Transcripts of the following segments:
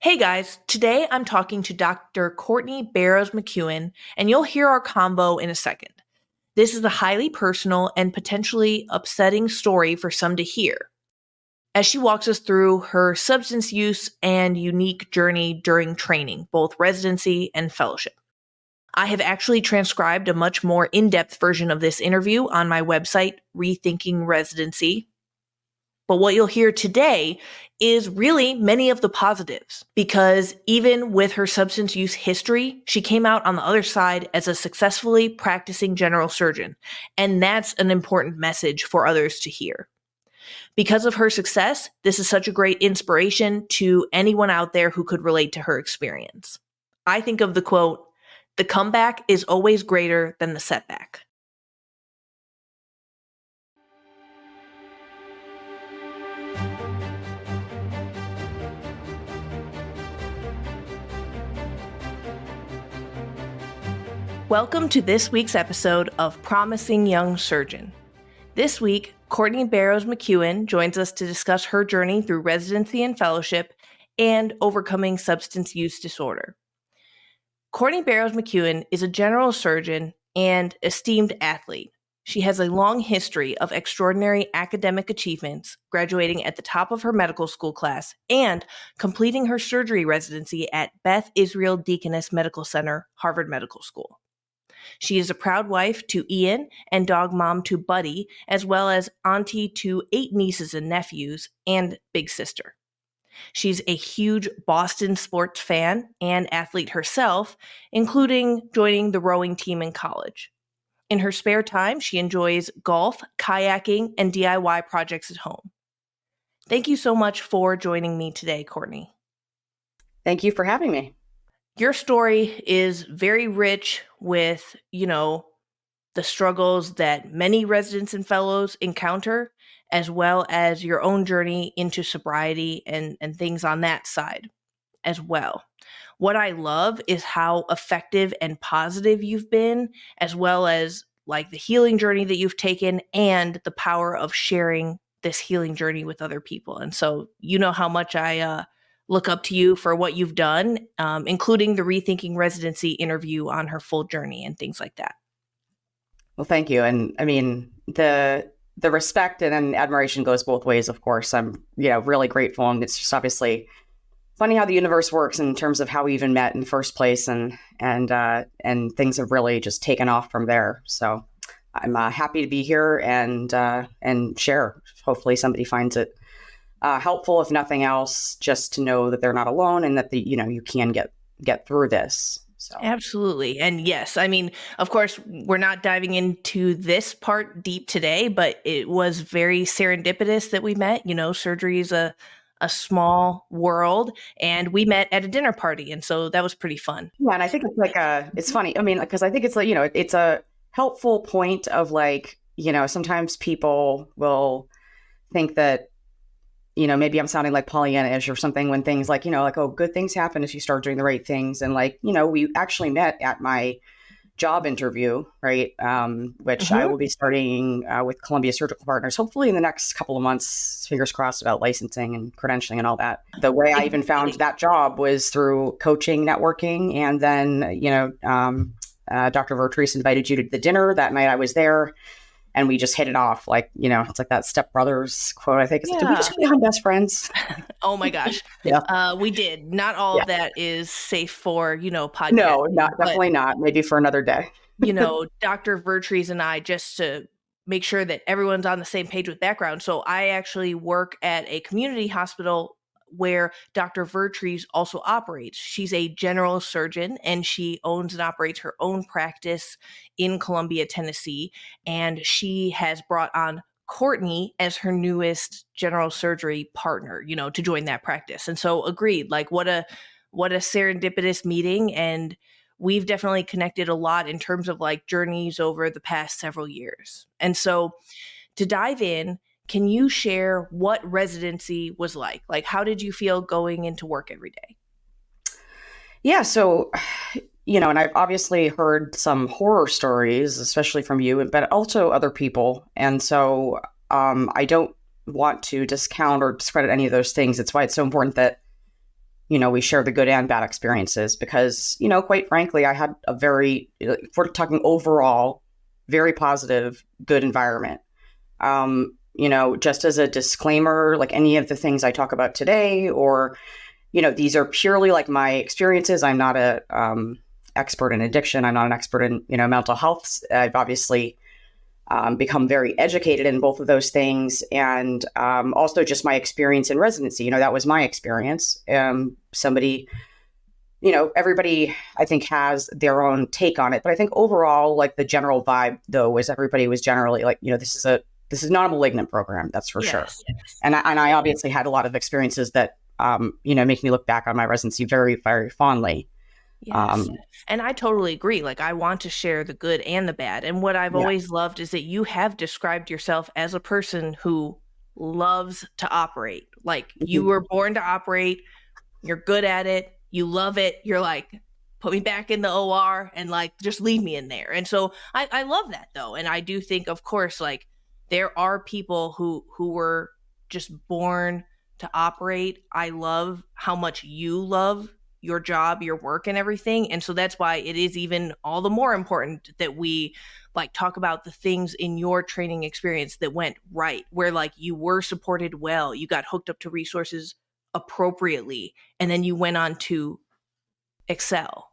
Hey guys, today I'm talking to Dr. Courtney Barrows McKeown, and you'll hear our convo in a second. This is a highly personal and potentially upsetting story for some to hear, as she walks us through her substance use and unique journey during training, both residency and fellowship. I have actually transcribed a much more in-depth version of this interview on my website, Rethinking Residency. But what you'll hear today is really many of the positives, because even with her substance use history, she came out on the other side as a successfully practicing general surgeon. And that's an important message for others to hear. Because of her success, this is such a great inspiration to anyone out there who could relate to her experience. I think of the quote, "The comeback is always greater than the setback." Welcome to this week's episode of Promising Young Surgeon. This week, Courtney Barrows McKeown joins us to discuss her journey through residency and fellowship and overcoming substance use disorder. Courtney Barrows McKeown is a general surgeon and esteemed athlete. She has a long history of extraordinary academic achievements, graduating at the top of her medical school class and completing her surgery residency at Beth Israel Deaconess Medical Center, Harvard Medical School. She is a proud wife to Ian and dog mom to Buddy, as well as auntie to 8 nieces and nephews and big sister. She's a huge Boston sports fan and athlete herself, including joining the rowing team in college. In her spare time, she enjoys golf, kayaking, and DIY projects at home. Thank you so much for joining me today, Courtney. Thank you for having me. Your story is very rich with, the struggles that many residents and fellows encounter, as well as your own journey into sobriety and things on that side as well. What I love is how effective and positive you've been, as well as like the healing journey that you've taken and the power of sharing this healing journey with other people. And so you know how much I look up to you for what you've done, including the Rethinking Residency interview on her full journey and things like that. Well, thank you. And I mean, the respect and admiration goes both ways, of course. I'm, really grateful. And it's just obviously funny how the universe works in terms of how we even met in the first place, and things have really just taken off from there. So I'm happy to be here and share. Hopefully somebody finds it helpful, if nothing else, just to know that they're not alone and that you can get through this. So. Absolutely. And yes, I mean, of course, we're not diving into this part deep today, but it was very serendipitous that we met. Surgery is a small world, and we met at a dinner party. And so that was pretty fun. Yeah. And I think it's it's funny. I mean, because I think it's it's a helpful point of sometimes people will think that, maybe I'm sounding like Pollyanna-ish or something when things oh, good things happen if you start doing the right things. And we actually met at my job interview, right? Which I will be starting with Columbia Surgical Partners, hopefully in the next couple of months, fingers crossed, about licensing and credentialing and all that. The way I even found that job was through coaching, networking. And then, Dr. Vertrees invited you to the dinner. That night I was there. And we just hit it off, it's like that Step Brothers quote, I think. It's did we just become best friends? Oh my gosh. Yeah. We did. Not all of that is safe for, podcast. No, definitely not. Maybe for another day. Dr. Vertrees and I, just to make sure that everyone's on the same page with background. So I actually work at a community hospital where Dr. Vertrees also operates. She's a general surgeon, and she owns and operates her own practice in Columbia, Tennessee. And she has brought on Courtney as her newest general surgery partner, to join that practice. And so agreed, what a serendipitous meeting. And we've definitely connected a lot in terms of journeys over the past several years. And so to dive in, can you share what residency was like? How did you feel going into work every day? Yeah. So, and I've obviously heard some horror stories, especially from you, but also other people. And so I don't want to discount or discredit any of those things. It's why it's so important that we share the good and bad experiences because, quite frankly, I had a if we're talking overall, very positive, good environment. Just as a disclaimer, like any of the things I talk about today, or, these are purely like my experiences. I'm not a expert in addiction. I'm not an expert in, mental health. I've obviously become very educated in both of those things. And also just my experience in residency, that was my experience. Everybody, I think, has their own take on it. But I think overall, like the general vibe, though, was everybody was generally like, this is not a malignant program. That's for sure. Yes. And I obviously had a lot of experiences that, make me look back on my residency very, very fondly. Yes. And I totally agree. Like, I want to share the good and the bad. And what I've always loved is that you have described yourself as a person who loves to operate. Like, you were born to operate. You're good at it. You love it. You're like, put me back in the OR and like, just leave me in there. And so I love that, though. And I do think, of course, like, there are people who were just born to operate. I love how much you love your job, your work, and everything. And so that's why it is even all the more important that we like talk about the things in your training experience that went right, where like you were supported well, you got hooked up to resources appropriately, and then you went on to excel.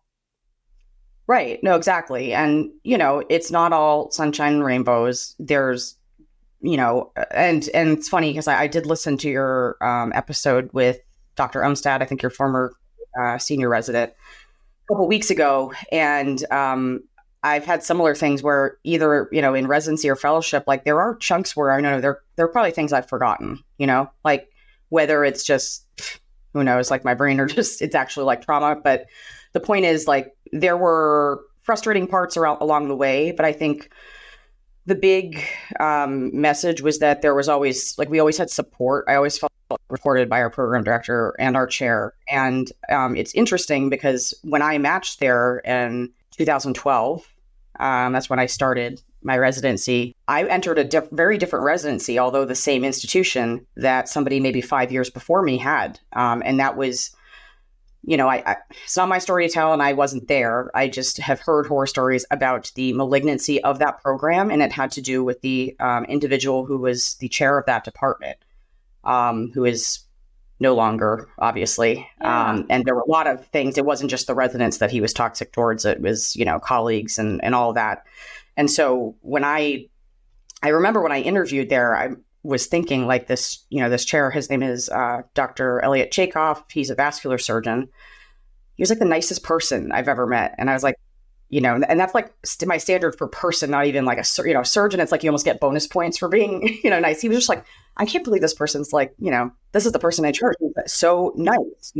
Right. No, exactly. And, it's not all sunshine and rainbows. There's, and it's funny because I did listen to your episode with Dr. Umstad, I think your former senior resident, a couple weeks ago. And I've had similar things where either, in residency or fellowship, like there are chunks where I know there are probably things I've forgotten, like whether it's just, who knows, like my brain or just it's actually like trauma. But the point is, like, there were frustrating parts along the way. But I think the big message was that there was always, like, we always had support. I always felt reported by our program director and our chair. And it's interesting because when I matched there in 2012, that's when I started my residency. I entered a very different residency, although the same institution that somebody maybe 5 years before me had. And that was, it's not my story to tell, and I wasn't there. I just have heard horror stories about the malignancy of that program, and it had to do with the individual who was the chair of that department, who is no longer, obviously. Yeah. And there were a lot of things. It wasn't just the residents that he was toxic towards. It was, colleagues and all of that. And so when I remember when I interviewed there, I was thinking like this, this chair, his name is Dr. Elliot Chaikoff. He's a vascular surgeon. He was like the nicest person I've ever met. And I was like, and that's like my standard for person, not even like a surgeon. It's like you almost get bonus points for being, nice. He was just like, I can't believe this person's like, this is the person I chose. He's so nice,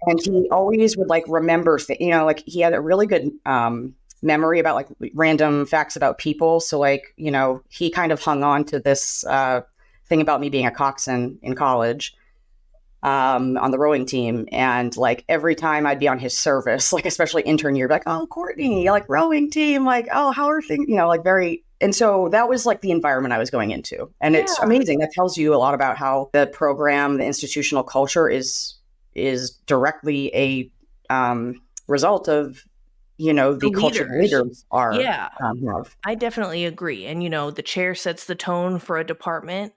And he always would like remember, like he had a really good memory about like random facts about people. So like, he kind of hung on to this thing about me being a coxswain in college on the rowing team. And like every time I'd be on his service, like especially intern year, like, oh, Courtney, like rowing team, like, oh, how are things, like very. And so that was like the environment I was going into. And it's amazing. That tells you a lot about how the program, the institutional culture is directly a result of, the culture leaders are. Yeah, I definitely agree. And, the chair sets the tone for a department.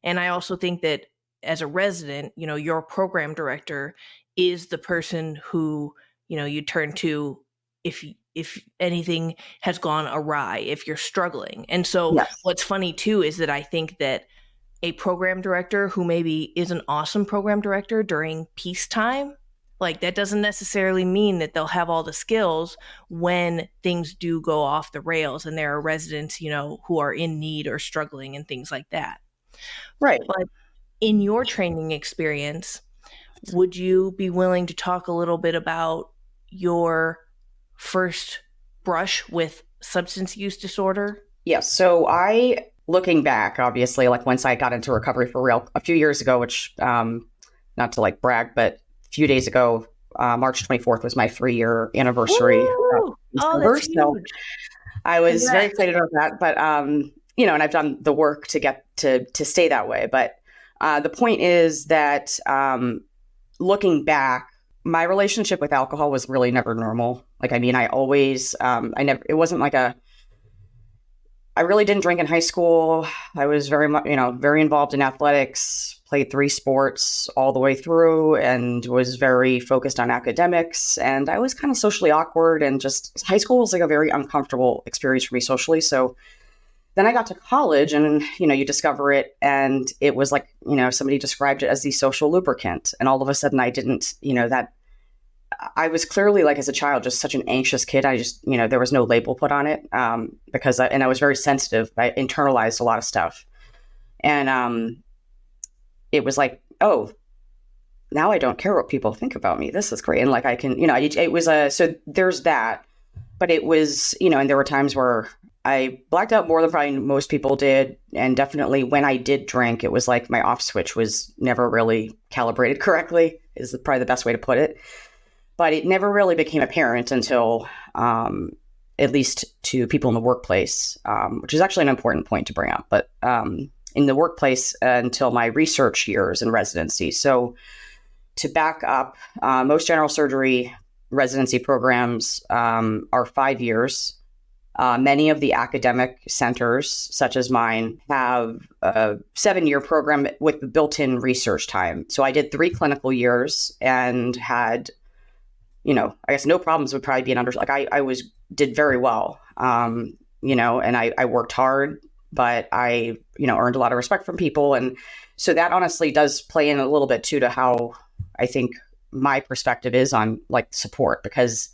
And I also think that as a resident, your program director is the person who, you turn to if anything has gone awry, if you're struggling. And so what's funny too is that I think that a program director who maybe is an awesome program director during peacetime, like that doesn't necessarily mean that they'll have all the skills when things do go off the rails and there are residents, who are in need or struggling and things like that. Right. But in your training experience, would you be willing to talk a little bit about your first brush with substance use disorder? Yes. So looking back, obviously, like once I got into recovery for real a few years ago, which, not to like brag, but a few days ago, March 24th was my 3-year anniversary. Oh, that's huge. So I was very excited about that, but, and I've done the work to get to stay that way. But the point is that looking back, my relationship with alcohol was really never normal. Like, I mean, I always, it wasn't like I really didn't drink in high school. I was very much, very involved in athletics, played 3 sports all the way through, and was very focused on academics. And I was kind of socially awkward, and just high school was like a very uncomfortable experience for me socially. So then I got to college, and, you discover it, and it was like, somebody described it as the social lubricant. And all of a sudden I didn't, that I was clearly, like, as a child, just such an anxious kid. I just, there was no label put on it, because I was very sensitive. I internalized a lot of stuff. And it was like, oh, now I don't care what people think about me. This is great. And like, I can, it was so there's that. But it was, and there were times where I blacked out more than probably most people did. And definitely when I did drink, it was like my off switch was never really calibrated correctly, is probably the best way to put it. But it never really became apparent until, at least to people in the workplace, which is actually an important point to bring up. But in the workplace until my research years in residency. So to back up, most general surgery residency programs are 5 years. Many of the academic centers, such as mine, have a 7-year program with built-in research time. So I did 3 clinical years and had, I guess no problems would probably be an like I did very well, and I worked hard, but I, earned a lot of respect from people. And so that honestly does play in a little bit too to how I think my perspective is on like support, because,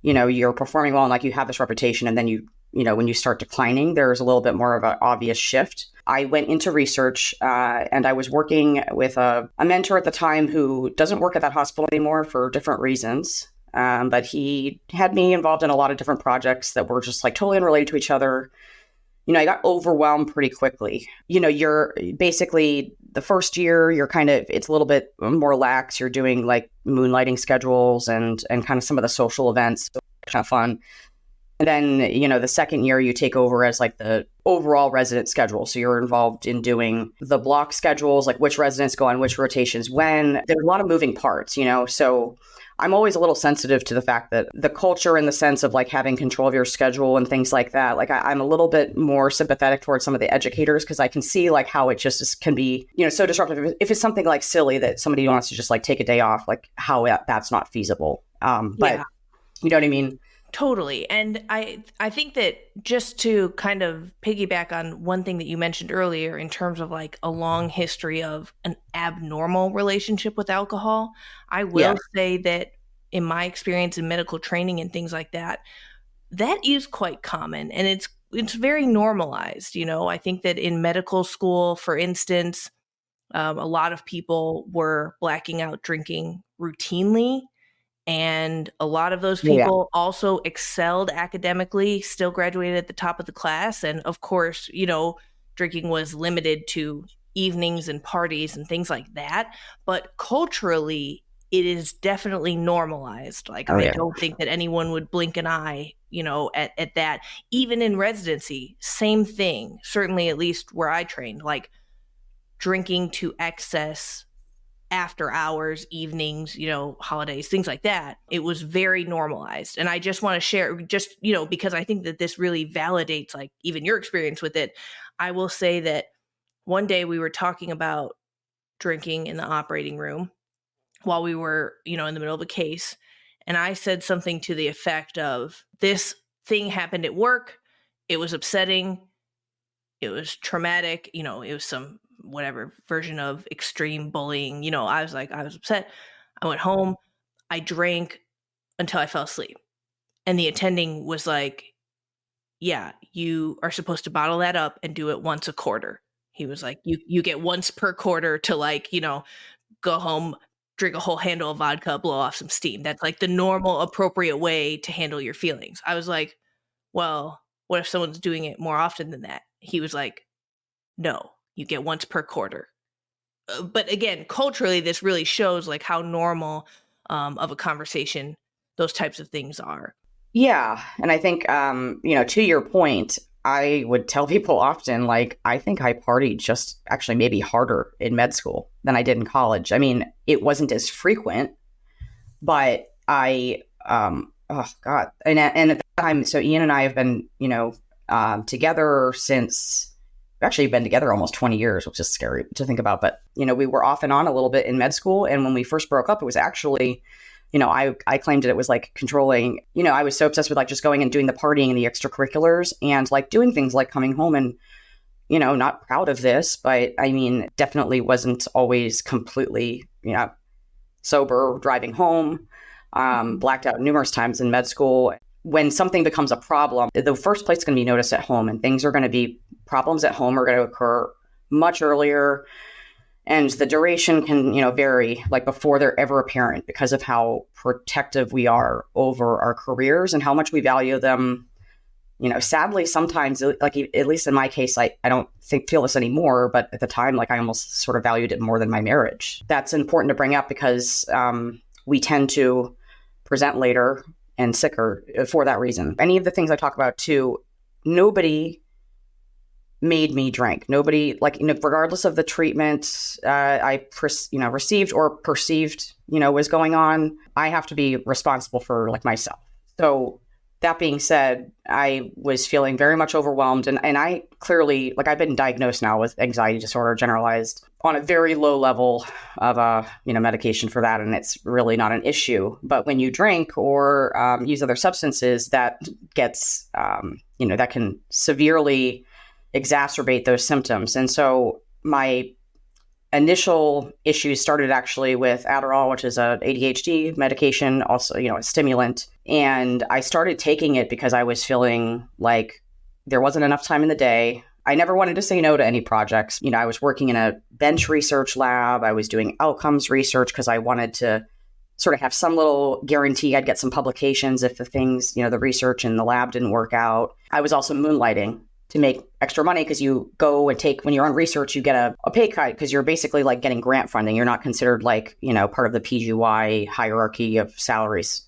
you're performing well and like you have this reputation, and then when you start declining, there's a little bit more of an obvious shift. I went into research, and I was working with a mentor at the time who doesn't work at that hospital anymore for different reasons. But he had me involved in a lot of different projects that were just like totally unrelated to each other. I got overwhelmed pretty quickly. You're basically the first year, it's a little bit more lax. You're doing like moonlighting schedules and kind of some of the social events, so kind of fun. And then, the second year you take over as like the overall resident schedule. So you're involved in doing the block schedules, like which residents go on which rotations when. There's a lot of moving parts, so I'm always a little sensitive to the fact that the culture in the sense of like having control of your schedule and things like that. Like I'm a little bit more sympathetic towards some of the educators, because I can see like how it just can be, so disruptive. If it's something like silly that somebody wants to just like take a day off, like how that's not feasible. But yeah. You know what I mean? Totally. And I think that just to kind of piggyback on one thing that you mentioned earlier in terms of like a long history of an abnormal relationship with alcohol, I will say that in my experience in medical training and things like that, that is quite common, and it's very normalized. I think that in medical school, for instance, a lot of people were blacking out drinking routinely. And a lot of those people also excelled academically, still graduated at the top of the class. And of course, drinking was limited to evenings and parties and things like that. But culturally, it is definitely normalized. Like, I don't think that anyone would blink an eye, at that. Even in residency, same thing. Certainly, at least where I trained, like drinking to excess after hours, evenings, holidays, things like that. It was very normalized. And I just want to share because I think that this really validates like even your experience with it. I will say that one day we were talking about drinking in the operating room while we were, in the middle of a case. And I said something to the effect of, this thing happened at work. It was upsetting. It was traumatic. It was some whatever version of extreme bullying. I was upset. I went home. I drank until I fell asleep. And the attending was like, yeah, you are supposed to bottle that up and do it once a quarter. He was like, you get once per quarter to like, go home, drink a whole handle of vodka, blow off some steam. That's like the normal, appropriate way to handle your feelings. I was like, well, what if someone's doing it more often than that? He was like, no, you get once per quarter. But again, culturally, this really shows like how normal of a conversation those types of things are. Yeah. And I think, to your point, I would tell people often, like, I think I partied just actually maybe harder in med school than I did in college. I mean, it wasn't as frequent, but oh God. And at the time, so Ian and I have been, together since, we've actually been together almost 20 years, which is scary to think about. But, we were off and on a little bit in med school. And when we first broke up, it was actually, I claimed it was like controlling, I was so obsessed with like just going and doing the partying and the extracurriculars and like doing things like coming home and, not proud of this, but I mean, definitely wasn't always completely, sober, driving home, blacked out numerous times in med school. When something becomes a problem, the first place it's going to be noticed at home, and problems at home are going to occur much earlier. And the duration can, vary like before they're ever apparent because of how protective we are over our careers and how much we value them. Sadly, sometimes, like at least in my case, I don't feel this anymore. But at the time, like I almost sort of valued it more than my marriage. That's important to bring up because we tend to present later and sicker for that reason. Any of the things I talk about too, nobody made me drink. Nobody, like, regardless of the treatment I received or perceived, was going on, I have to be responsible for like myself. So that being said, I was feeling very much overwhelmed. And I clearly, like, I've been diagnosed now with anxiety disorder generalized on a very low level of, medication for that. And it's really not an issue. But when you drink or use other substances, that gets, that can severely exacerbate those symptoms. And so my initial issues started actually with Adderall, which is a ADHD medication, also, a stimulant. And I started taking it because I was feeling like there wasn't enough time in the day. I never wanted to say no to any projects. I was working in a bench research lab. I was doing outcomes research because I wanted to sort of have some little guarantee I'd get some publications if the things, the research in the lab didn't work out. I was also moonlighting to make extra money because you go and when you're on research, you get a pay cut because you're basically like getting grant funding. You're not considered like, part of the PGY hierarchy of salaries,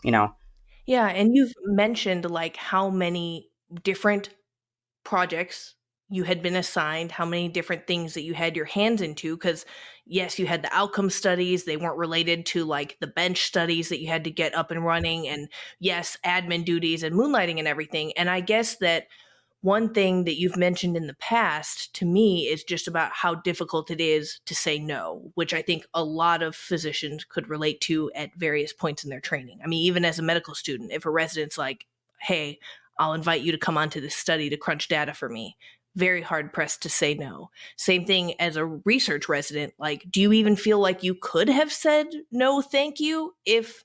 Yeah. And you've mentioned like how many different projects you had been assigned, how many different things that you had your hands into. Because yes, you had the outcome studies. They weren't related to like the bench studies that you had to get up and running. And yes, admin duties and moonlighting and everything. And I guess that one thing that you've mentioned in the past to me is just about how difficult it is to say no, which I think a lot of physicians could relate to at various points in their training. I mean, even as a medical student, if a resident's like, hey, I'll invite you to come onto this study to crunch data for me, very hard pressed to say no. Same thing as a research resident. Like, do you even feel like you could have said no, thank you, if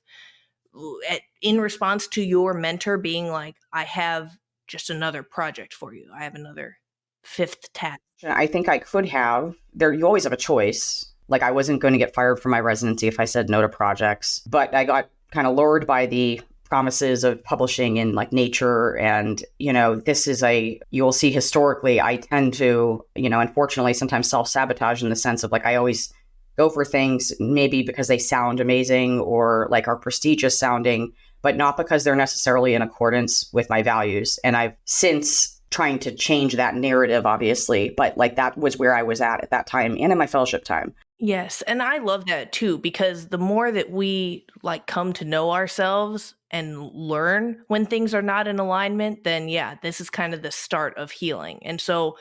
in response to your mentor being like, I have just another project for you, I have another fifth task? I think I could have. You always have a choice. Like, I wasn't going to get fired from my residency if I said no to projects, but I got kind of lured by the promises of publishing in like Nature. And, you'll see historically, I tend to, unfortunately sometimes self-sabotage in the sense of like, I always go for things maybe because they sound amazing or like are prestigious sounding, but not because they're necessarily in accordance with my values. And I've since trying to change that narrative, obviously, but like that was where I was at that time and in my fellowship time. Yes. And I love that too, because the more that we like come to know ourselves and learn when things are not in alignment, then yeah, this is kind of the start of healing. And so,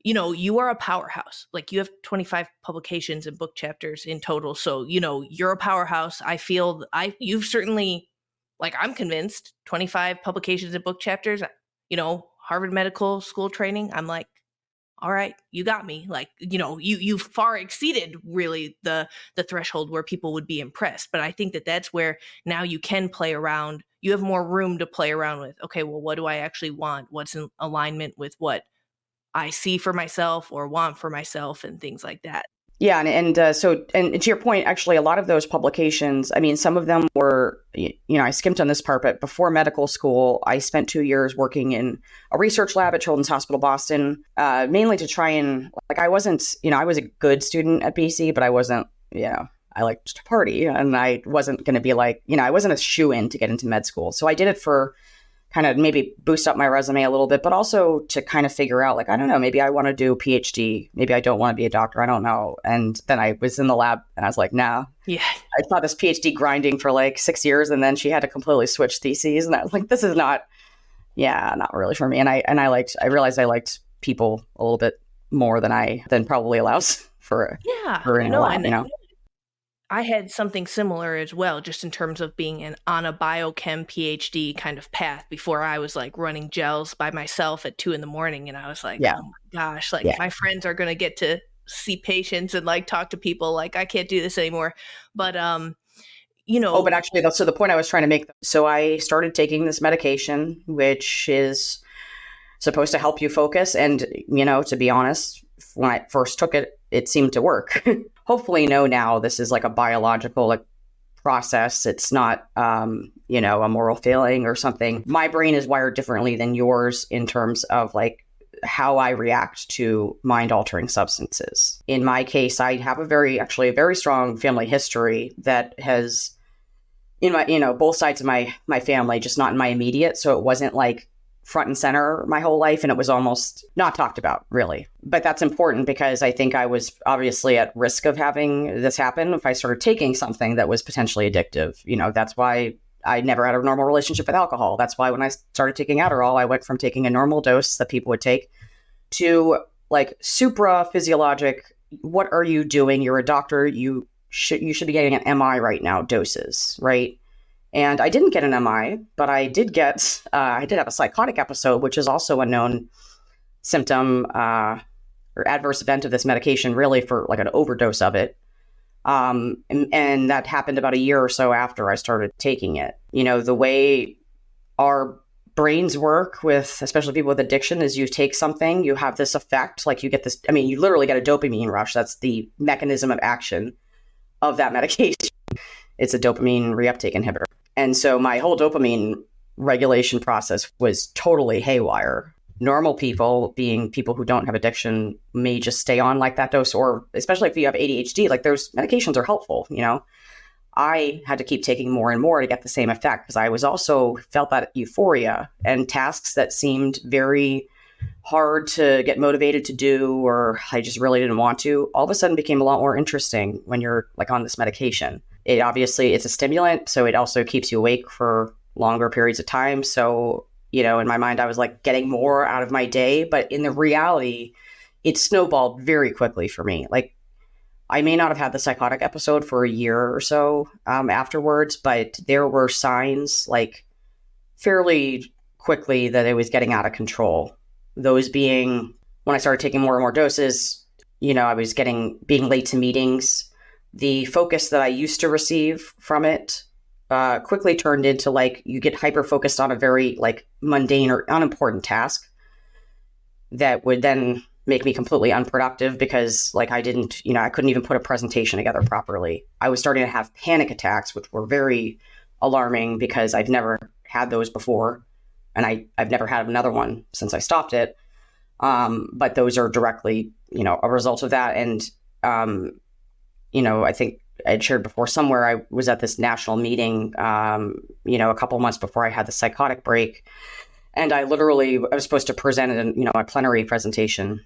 you are a powerhouse. Like, you have 25 publications and book chapters in total. So, you're a powerhouse. I feel you've certainly, like, I'm convinced 25 publications and book chapters, Harvard Medical School training. I'm like, all right, you got me. Like, you far exceeded really the threshold where people would be impressed. But I think that that's where now you can play around. You have more room to play around with. Okay, well, what do I actually want? What's in alignment with what I see for myself or want for myself and things like that. Yeah. And to your point, actually, a lot of those publications, I mean, some of them were, I skimped on this part, but before medical school, I spent 2 years working in a research lab at Children's Hospital Boston, mainly to try and, like, I wasn't, I was a good student at BC, but I wasn't, I liked to party, and I wasn't going to be like, I wasn't a shoe-in to get into med school. So I did it for kind of maybe boost up my resume a little bit, but also to kind of figure out, like, I don't know, maybe I want to do a PhD. Maybe I don't want to be a doctor. I don't know. And then I was in the lab and I was like, nah. Yeah. I thought this PhD grinding for like 6 years, and then she had to completely switch theses. And I was like, this is not really for me. And I realized I liked people a little bit more than probably allows for in a lab, you know? I had something similar as well, just in terms of being on a biochem PhD kind of path before I was like running gels by myself at 2 a.m. And I was like, oh my gosh, like my friends are going to get to see patients and like talk to people. Like I can't do this anymore. But, you know. Oh, but actually, so the point I was trying to make, so I started taking this medication, which is supposed to help you focus. And, you know, to be honest, when I first took it, it seemed to work. Hopefully know now this is like a biological like process. It's not, you know, a moral failing or something. My brain is wired differently than yours in terms of like how I react to mind altering substances. In my case, I have a very strong family history that has in my, you know, both sides of my family, just not in my immediate. So it wasn't like front and center my whole life, and it was almost not talked about really. But that's important because I think I was obviously at risk of having this happen if I started taking something that was potentially addictive. You know, that's why I never had a normal relationship with alcohol. That's why when I started taking Adderall, I went from taking a normal dose that people would take to like supra physiologic. What are you doing? You're a doctor. You should be getting an MI right now doses, right? And I didn't get an MI, but I did have a psychotic episode, which is also a known symptom or adverse event of this medication, really, for like an overdose of it. And that happened about a year or so after I started taking it. You know, the way our brains work with, especially people with addiction, is you take something, you have this effect, like you get this, I mean, you literally get a dopamine rush. That's the mechanism of action of that medication. It's a dopamine reuptake inhibitor. And so my whole dopamine regulation process was totally haywire. Normal people, being people who don't have addiction, may just stay on like that dose, or especially if you have ADHD, like those medications are helpful, you know. I had to keep taking more and more to get the same effect because I was also felt that euphoria, and tasks that seemed very hard to get motivated to do, or I just really didn't want to, all of a sudden became a lot more interesting when you're like on this medication. It obviously, it's a stimulant, so it also keeps you awake for longer periods of time. So, you know, in my mind, I was like getting more out of my day, but in the reality, it snowballed very quickly for me. Like, I may not have had the psychotic episode for a year or so afterwards, but there were signs like fairly quickly that it was getting out of control. Those being when I started taking more and more doses, you know, I was being late to meetings. The focus that I used to receive from it quickly turned into like you get hyper focused on a very like mundane or unimportant task that would then make me completely unproductive because like I couldn't even put a presentation together properly. I was starting to have panic attacks, which were very alarming because I've never had those before. And I've never had another one since I stopped it. But those are directly, you know, a result of that. And, you know, I think I'd shared before somewhere I was at this national meeting, you know, a couple months before I had the psychotic break. And I was supposed to present a plenary presentation.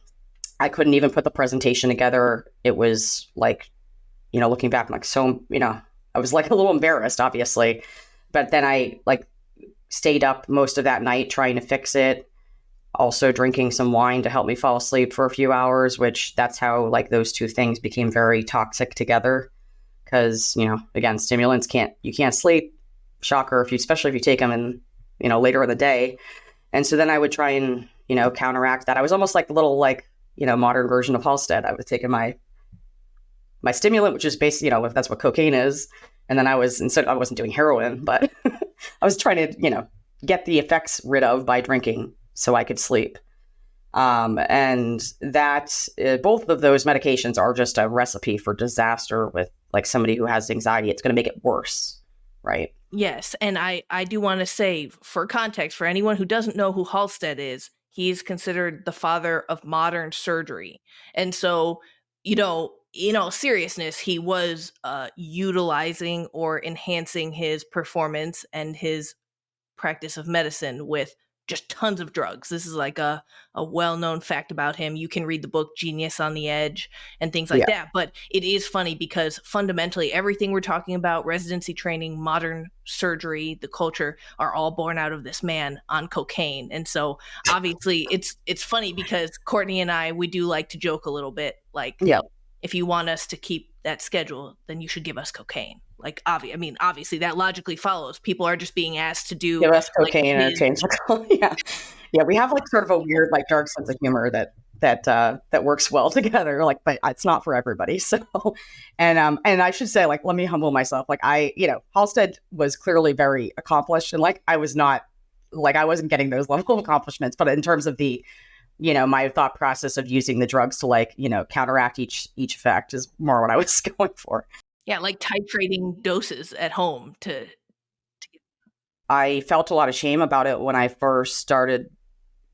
I couldn't even put the presentation together. It was like, you know, looking back, I'm like, so, you know, I was like a little embarrassed, obviously. But then I like stayed up most of that night trying to fix it. Also drinking some wine to help me fall asleep for a few hours, which that's how like those two things became very toxic together. Because, you know, again, stimulants you can't sleep. Shocker, especially if you take them in, you know, later in the day. And so then I would try and, you know, counteract that. I was almost like a little like, you know, modern version of Halstead. I was taking my stimulant, which is basically, you know, if that's what cocaine is. And then I wasn't doing heroin, but I was trying to, you know, get the effects rid of by drinking so I could sleep. And that both of those medications are just a recipe for disaster with like somebody who has anxiety. It's going to make it worse, right? Yes. And I do want to say, for context, for anyone who doesn't know who Halstead is, he's considered the father of modern surgery. And so, you know, in all seriousness, he was utilizing or enhancing his performance and his practice of medicine with just tons of drugs. This is like a well-known fact about him. You can read the book Genius on the Edge and things like that. But it is funny because fundamentally everything we're talking about, residency training, modern surgery, the culture, are all born out of this man on cocaine. And so obviously it's funny because Courtney and I, we do like to joke a little bit, like, if you want us to keep that schedule, then you should give us cocaine. Like, obviously that logically follows. People are just being asked to do give us cocaine like, interchange. Yeah. We have like sort of a weird, like, dark sense of humor that works well together. Like, but it's not for everybody. So, and I should say, like, let me humble myself. Like, Halstead was clearly very accomplished, and like, I wasn't getting those level of accomplishments. But in terms of the, my thought process of using the drugs to, like, counteract each effect is more what I was going for. Yeah, like titrating doses at home to. I felt a lot of shame about it when I first started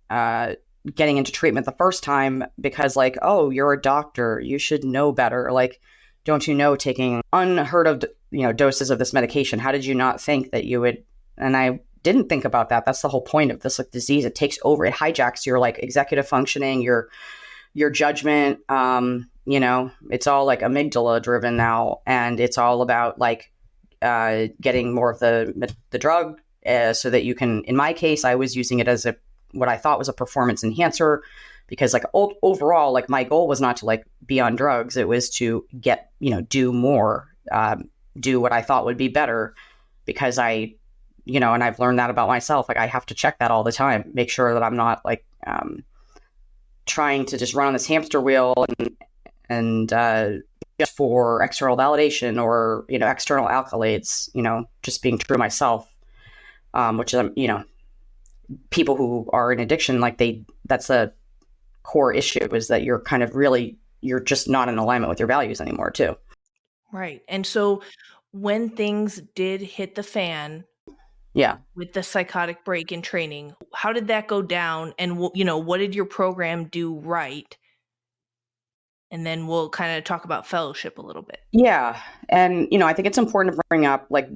getting into treatment the first time, because, like, oh, you're a doctor, you should know better. Like, don't you know, taking unheard of, doses of this medication, how did you not think that you would? And I didn't think about that. That's the whole point of this, like, disease. It takes over, it hijacks your, like, executive functioning, your judgment. It's all like amygdala driven now, and it's all about, like, getting more of the drug so that you can, in my case, I was using it as what I thought was a performance enhancer, because, like, overall, like, my goal was not to, like, be on drugs. It was to get, do more, do what I thought would be better, because and I've learned that about myself. Like, I have to check that all the time, make sure that I'm not, like, trying to just run on this hamster wheel and just for external validation or, external accolades, just being true to myself, which is, people who are in addiction, like, that's a core issue, is that you're kind of you're just not in alignment with your values anymore too. Right. And so when things did hit the fan, with the psychotic break in training, how did that go down? And, what did your program do right? And then we'll kind of talk about fellowship a little bit. Yeah. And, I think it's important to bring up, like,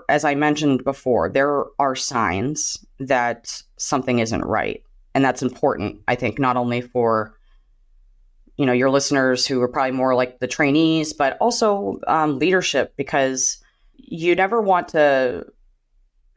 as I mentioned before, there are signs that something isn't right. And that's important, I think, not only for, your listeners who are probably more like the trainees, but also leadership, because you never want to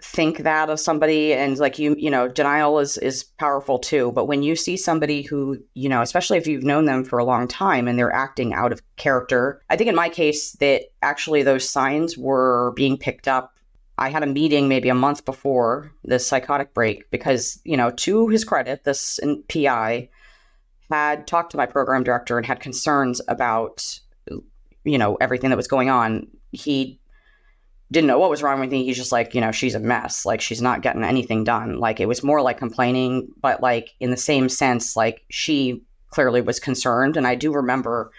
think that of somebody, and, like, denial is powerful too. But when you see somebody who, especially if you've known them for a long time and they're acting out of character, I think in my case that actually those signs were being picked up. I had a meeting maybe a month before this psychotic break, because, to his credit, this PI had talked to my program director and had concerns about, everything that was going on. He didn't know what was wrong with me. He's just like, she's a mess. Like, she's not getting anything done. Like, it was more like complaining, but, like, in the same sense, like, she clearly was concerned. And I do remember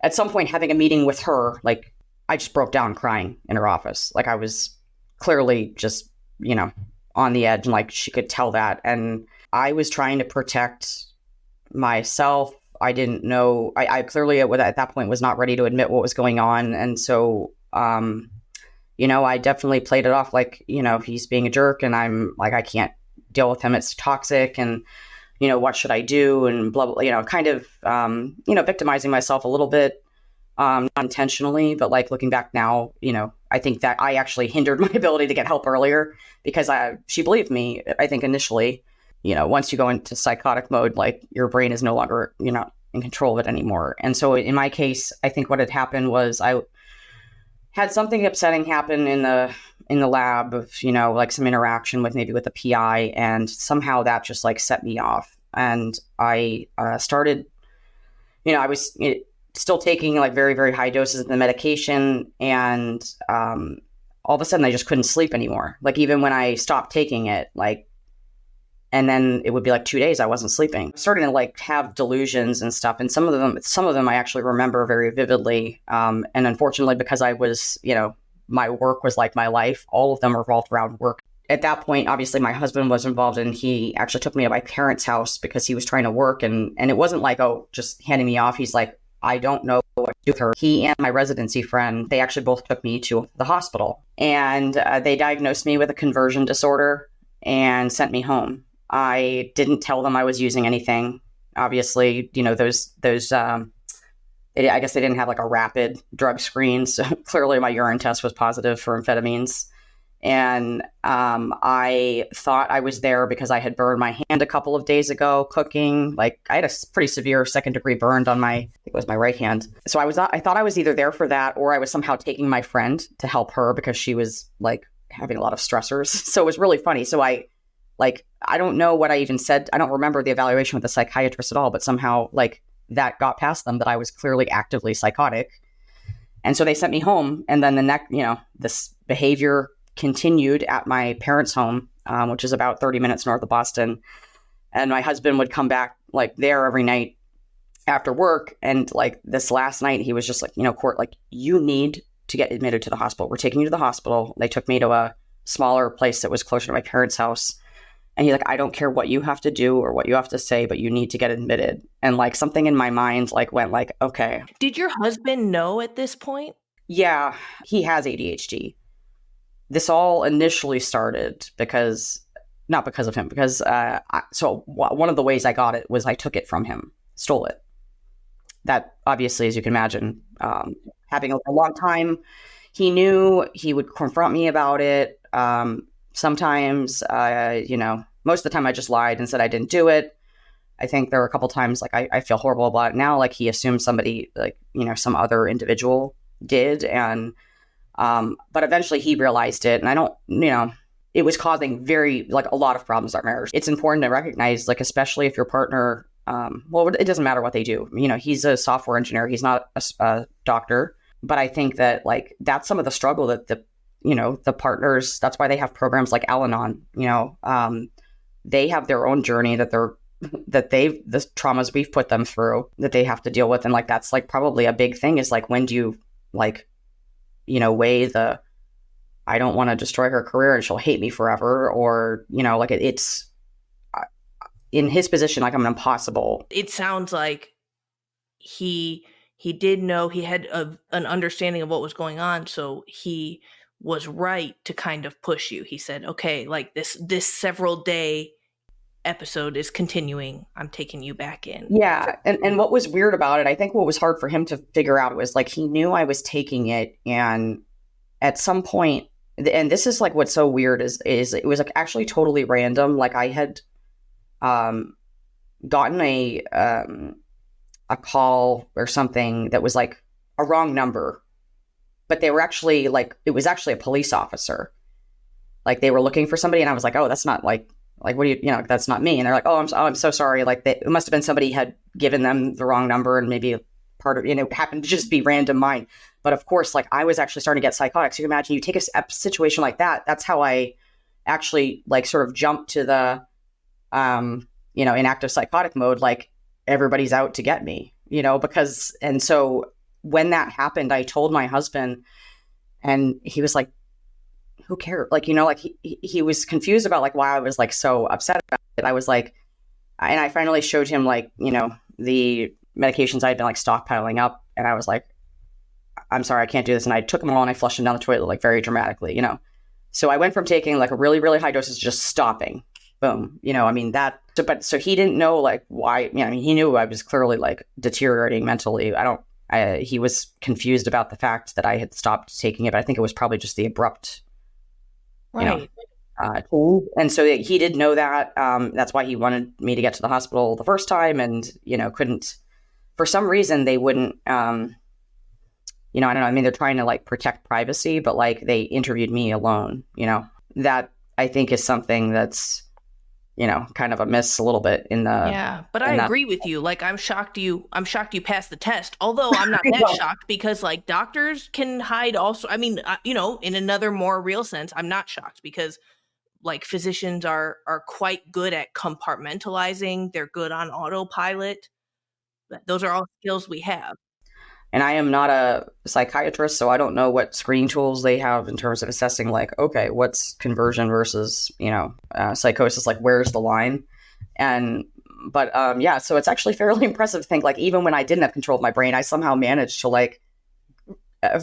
at some point having a meeting with her. Like, I just broke down crying in her office. Like, I was clearly just, on the edge, and, like, she could tell that. And I was trying to protect myself. I didn't know. I clearly at that point was not ready to admit what was going on. And so, I definitely played it off like, he's being a jerk, and I'm like, I can't deal with him. It's toxic, and, what should I do? And blah, blah, kind of, victimizing myself a little bit, not intentionally, but, like, looking back now, I think that I actually hindered my ability to get help earlier, because she believed me, I think, initially. Once you go into psychotic mode, like, your brain is no longer, in control of it anymore. And so in my case, I think what had happened was I had something upsetting happen in the lab of, like, some interaction with the PI, and somehow that just, like, set me off. And I started, I was still taking, like, very, very high doses of the medication, and all of a sudden I just couldn't sleep anymore. Like, even when I stopped taking it, like, and then it would be like 2 days I wasn't sleeping. I started to, like, have delusions and stuff. And some of them I actually remember very vividly. And unfortunately, because I was, my work was like my life, all of them revolved around work. At that point, obviously, my husband was involved, and he actually took me to my parents' house because he was trying to work. And it wasn't like, oh, just handing me off. He's like, I don't know with her. He and my residency friend, they actually both took me to the hospital, and they diagnosed me with a conversion disorder and sent me home. I didn't tell them I was using anything. Obviously, I guess they didn't have like a rapid drug screen. So clearly my urine test was positive for amphetamines. And I thought I was there because I had burned my hand a couple of days ago cooking. Like I had a pretty severe second-degree burn on I think it was my right hand. So I thought I was either there for that, or I was somehow taking my friend to help her because she was like having a lot of stressors. So it was really funny. So I don't know what I even said. I don't remember the evaluation with the psychiatrist at all, but somehow like that got past them that I was clearly actively psychotic. And so they sent me home. And then this behavior continued at my parents' home, which is about 30 minutes north of Boston. And my husband would come back like there every night after work. And like this last night, he was just like, Court, like you need to get admitted to the hospital. We're taking you to the hospital. They took me to a smaller place that was closer to my parents' house. And he's like, I don't care what you have to do or what you have to say, but you need to get admitted. And like something in my mind like went like, okay. Did your husband know at this point? Yeah, he has ADHD. This all initially started not because of him, because one of the ways I got it was I took it from him, stole it. That obviously, as you can imagine, having a long time, he knew he would confront me about it. Sometimes, most of the time I just lied and said I didn't do it. I think there were a couple times like I feel horrible about it now. Like he assumed somebody like, some other individual did. And, but eventually he realized it. And I don't, it was causing a lot of problems in our marriage. It's important to recognize, like, especially if your partner, it doesn't matter what they do. He's a software engineer. He's not a doctor. But I think that like, that's some of the struggle that the partners, that's why they have programs like Al-Anon, they have their own journey the traumas we've put them through that they have to deal with. And like, that's like probably a big thing is like, when do you like, weigh the, I don't want to destroy her career and she'll hate me forever. Or, like it's in his position, like I'm impossible. It sounds like he did know, he had an understanding of what was going on. So he was right to kind of push you. He said, okay, like this several day episode is continuing. I'm taking you back in. Yeah. And what was weird about it, I think what was hard for him to figure out was like, he knew I was taking it. And at some point, and this is like, what's so weird is it was like actually totally random. Like I had, gotten a call or something that was like a wrong number. But they were actually like, it was actually a police officer. Like they were looking for somebody and I was like, oh, that's not like what do you, that's not me. And they're like, oh, I'm so sorry. Like it must've been somebody had given them the wrong number and maybe part of, happened to just be random mine. But of course, like I was actually starting to get psychotic. So you can imagine you take a situation like that. That's how I actually like sort of jumped to the, inactive psychotic mode. Like everybody's out to get me, and so when that happened, I told my husband and he was like, who cares? Like, like he was confused about like why I was like so upset about it. I was like, and I finally showed him like, the medications I had been like stockpiling up. And I was like, I'm sorry, I can't do this. And I took them all and I flushed them down the toilet like very dramatically, So I went from taking like a really, really high dosage to just stopping. Boom. So he didn't know like why, he knew I was clearly like deteriorating mentally. He was confused about the fact that I had stopped taking it, but I think it was probably just the abrupt, right. And so he did know that. That's why he wanted me to get to the hospital the first time and, couldn't, for some reason they wouldn't, I don't know. I mean, they're trying to like protect privacy, but like they interviewed me alone, that I think is something that's, kind of a miss a little bit in the. Yeah, but I agree with you. Like, I'm shocked you passed the test. Although I'm not that shocked because like doctors can hide also. I mean, in another more real sense, I'm not shocked because like physicians are quite good at compartmentalizing. They're good on autopilot. Those are all skills we have. And I am not a psychiatrist, so I don't know what screening tools they have in terms of assessing, like, okay, what's conversion versus, psychosis? Like, where's the line? And But yeah, so it's actually fairly impressive to think like even when I didn't have control of my brain, I somehow managed to like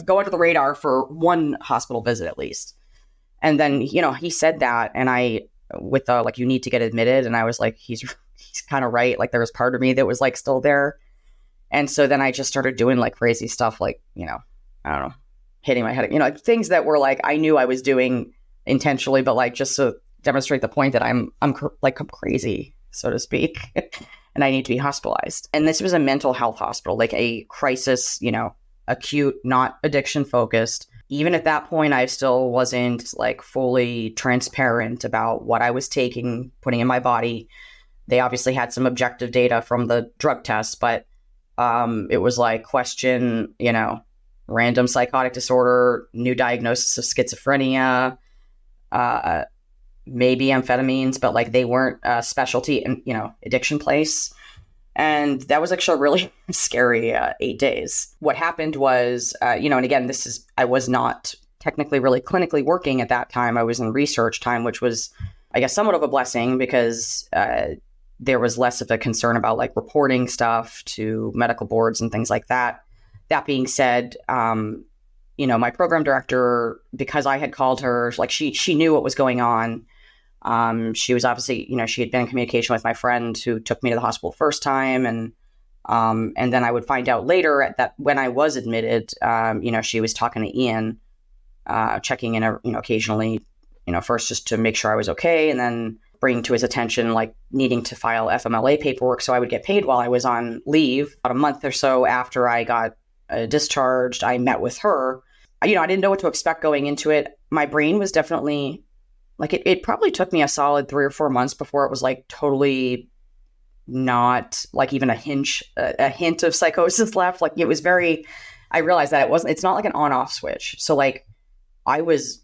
go under the radar for one hospital visit at least. And then, he said that, and I, with the like, you need to get admitted, and I was like, he's kind of right. Like there was part of me that was like still there. And so then I just started doing like crazy stuff, like, I don't know, hitting my head, like things that were like, I knew I was doing intentionally, but like just to demonstrate the point that I'm crazy, so to speak, and I need to be hospitalized. And this was a mental health hospital, like a crisis, acute, not addiction focused. Even at that point, I still wasn't like fully transparent about what I was taking, putting in my body. They obviously had some objective data from the drug tests, but it was like question, random psychotic disorder, new diagnosis of schizophrenia, maybe amphetamines, but like they weren't a specialty in, addiction place. And that was actually a really scary 8 days. What happened was, and again, I was not technically really clinically working at that time. I was in research time, which was, I guess, somewhat of a blessing because there was less of a concern about like reporting stuff to medical boards and things like that. That being said, my program director, because I had called her, like she knew what was going on. She was obviously, she had been in communication with my friend who took me to the hospital first time. And then I would find out later that when I was admitted, she was talking to Ian, checking in, occasionally, first just to make sure I was okay. And then bringing to his attention, like needing to file FMLA paperwork. So I would get paid while I was on leave. About a month or so after I got discharged, I met with her. I didn't know what to expect going into it. My brain was definitely like, it probably took me a solid 3 or 4 months before it was like totally not like even a hint of psychosis left. Like it was I realized that it's not like an on-off switch. So like I was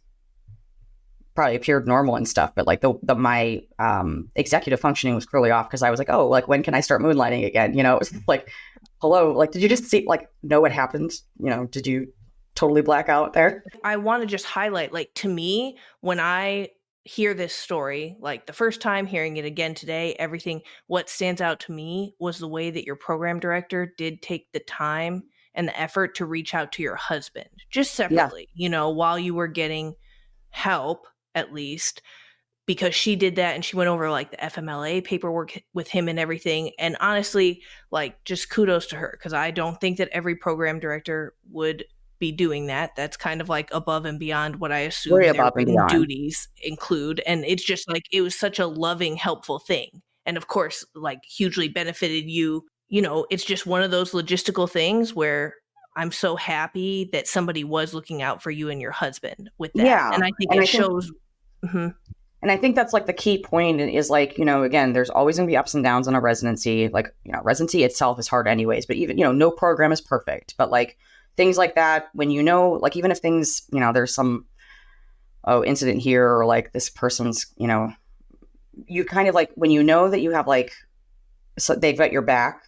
probably appeared normal and stuff, but like my executive functioning was clearly off because I was like, oh, like when can I start moonlighting again? It was like, hello, like, did you just know what happened? Did you totally black out there? I want to just highlight, like, to me, when I hear this story, like the first time hearing it again today, what stands out to me was the way that your program director did take the time and the effort to reach out to your husband just separately, while you were getting help, at least, because she did that and she went over like the FMLA paperwork with him and everything. And honestly, like, just kudos to her, because I don't think that every program director would be doing that. That's kind of like above and beyond what I assume their written duties include. And it's just like, it was such a loving, helpful thing. And of course, like, hugely benefited you. It's just one of those logistical things where I'm so happy that somebody was looking out for you and your husband with that. Yeah. And I think it shows. And I think that's like the key point is like, again, there's always going to be ups and downs in a residency. Like, residency itself is hard anyways, but even, no program is perfect. But like things like that, when like even if things, there's some incident here or like this person's, you kind of like, when that you have like, so they've got your back,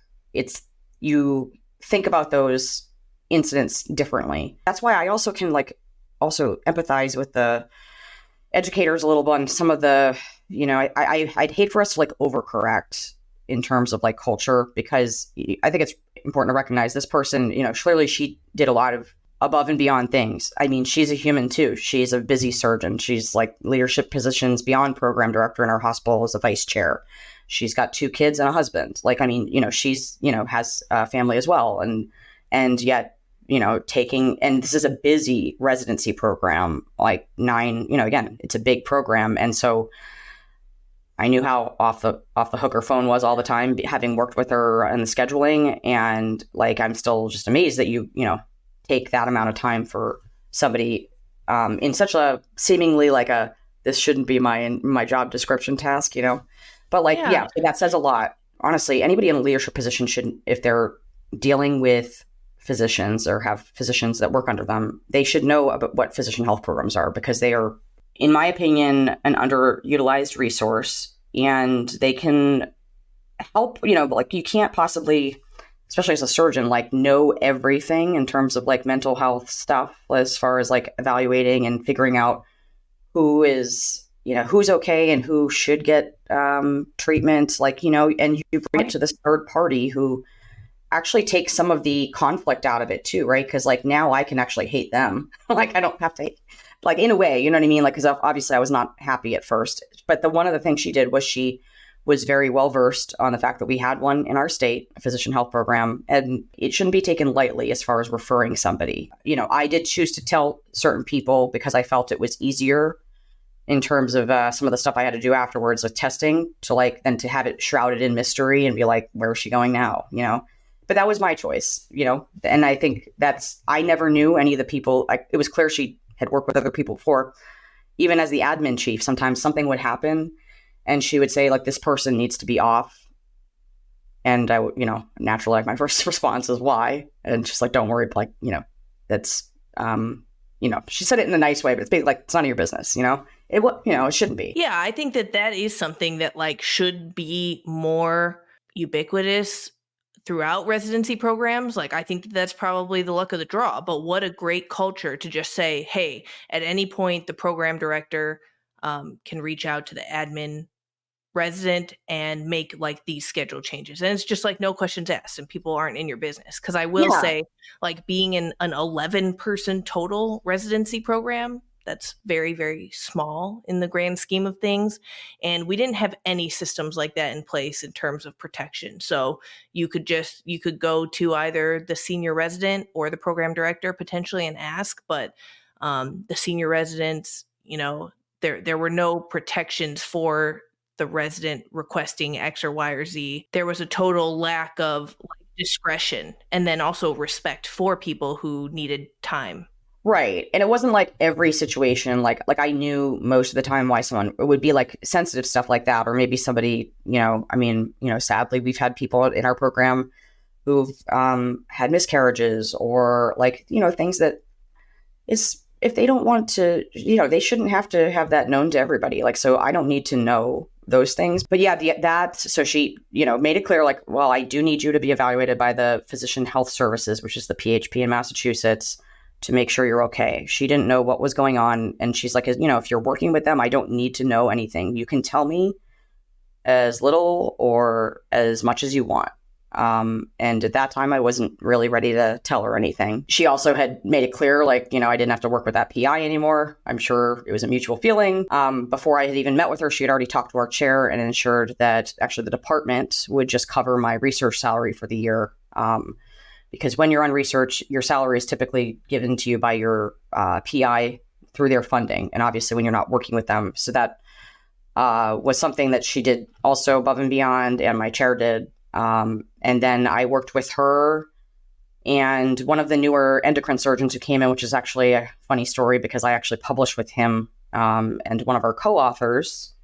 you think about those incidents differently. That's why I also can like also empathize with the educators a little bit on some of the, I'd hate for us to like overcorrect in terms of like culture, because I think it's important to recognize this person, clearly she did a lot of above and beyond things. I mean, she's a human too. She's a busy surgeon. She's like leadership positions beyond program director in our hospital as a vice chair. She's got 2 kids and a husband. Like, I mean, she's, has a family as well. And yet, and this is a busy residency program, like 9, again, it's a big program. And so I knew how off the hook her phone was all the time, having worked with her in the scheduling. And like, I'm still just amazed that you take that amount of time for somebody in such a seemingly like this shouldn't be my job description task, but like, yeah, that says a lot. Honestly, anybody in a leadership position should, if they're dealing with physicians or have physicians that work under them, they should know about what physician health programs are, because they are, in my opinion, an underutilized resource, and they can help, like you can't possibly, especially as a surgeon, like know everything in terms of like mental health stuff as far as like evaluating and figuring out who is who's okay and who should get treatment, like, and you bring it to this third party who actually takes some of the conflict out of it too, right? Because like now I can actually hate them. Like I don't have to, like in a way, you know what I mean? Like, because obviously I was not happy at first, but one of the things she did was she was very well versed on the fact that we had one in our state, a physician health program, and it shouldn't be taken lightly as far as referring somebody. I did choose to tell certain people because I felt it was easier in terms of some of the stuff I had to do afterwards with testing than to have it shrouded in mystery and be like, where is she going now? But that was my choice, and I think I never knew any of the people. It was clear she had worked with other people before. Even as the admin chief, sometimes something would happen and she would say, like, this person needs to be off. And I would, naturally, like, my first response is why? And she's like, don't worry. Like, that's, she said it in a nice way, but it's like, it's none of your business, it shouldn't be. Yeah. I think that is something that like should be more ubiquitous throughout residency programs. Like, I think that's probably the luck of the draw, but what a great culture to just say, hey, at any point, the program director can reach out to the admin resident and make like these schedule changes. And it's just like no questions asked and people aren't in your business. Cause I will say, like, being in an 11-person total residency program, that's very, very small in the grand scheme of things. And we didn't have any systems like that in place in terms of protection. So you could go to either the senior resident or the program director potentially and ask, but the senior residents, there were no protections for the resident requesting X or Y or Z. There was a total lack of discretion and then also respect for people who needed time. Right. And it wasn't like every situation, like I knew most of the time why someone would be like sensitive stuff like that, or maybe somebody, sadly, we've had people in our program who've had miscarriages or like, things that if they don't want to, they shouldn't have to have that known to everybody. Like, so I don't need to know those things. But yeah, so she, made it clear, like, well, I do need you to be evaluated by the Physician Health Services, which is the PHP in Massachusetts, to make sure you're okay. She didn't know what was going on. And she's like, if you're working with them, I don't need to know anything. You can tell me as little or as much as you want. And at that time, I wasn't really ready to tell her anything. She also had made it clear, like, I didn't have to work with that PI anymore. I'm sure it was a mutual feeling. Before I had even met with her, she had already talked to our chair and ensured that actually the department would just cover my research salary for the year. Because when you're on research, your salary is typically given to you by your PI through their funding. And obviously when you're not working with them. So that was something that she did also above and beyond, and my chair did. And then I worked with her and one of the newer endocrine surgeons who came in, which is actually a funny story because I actually published with him. And one of our co-authors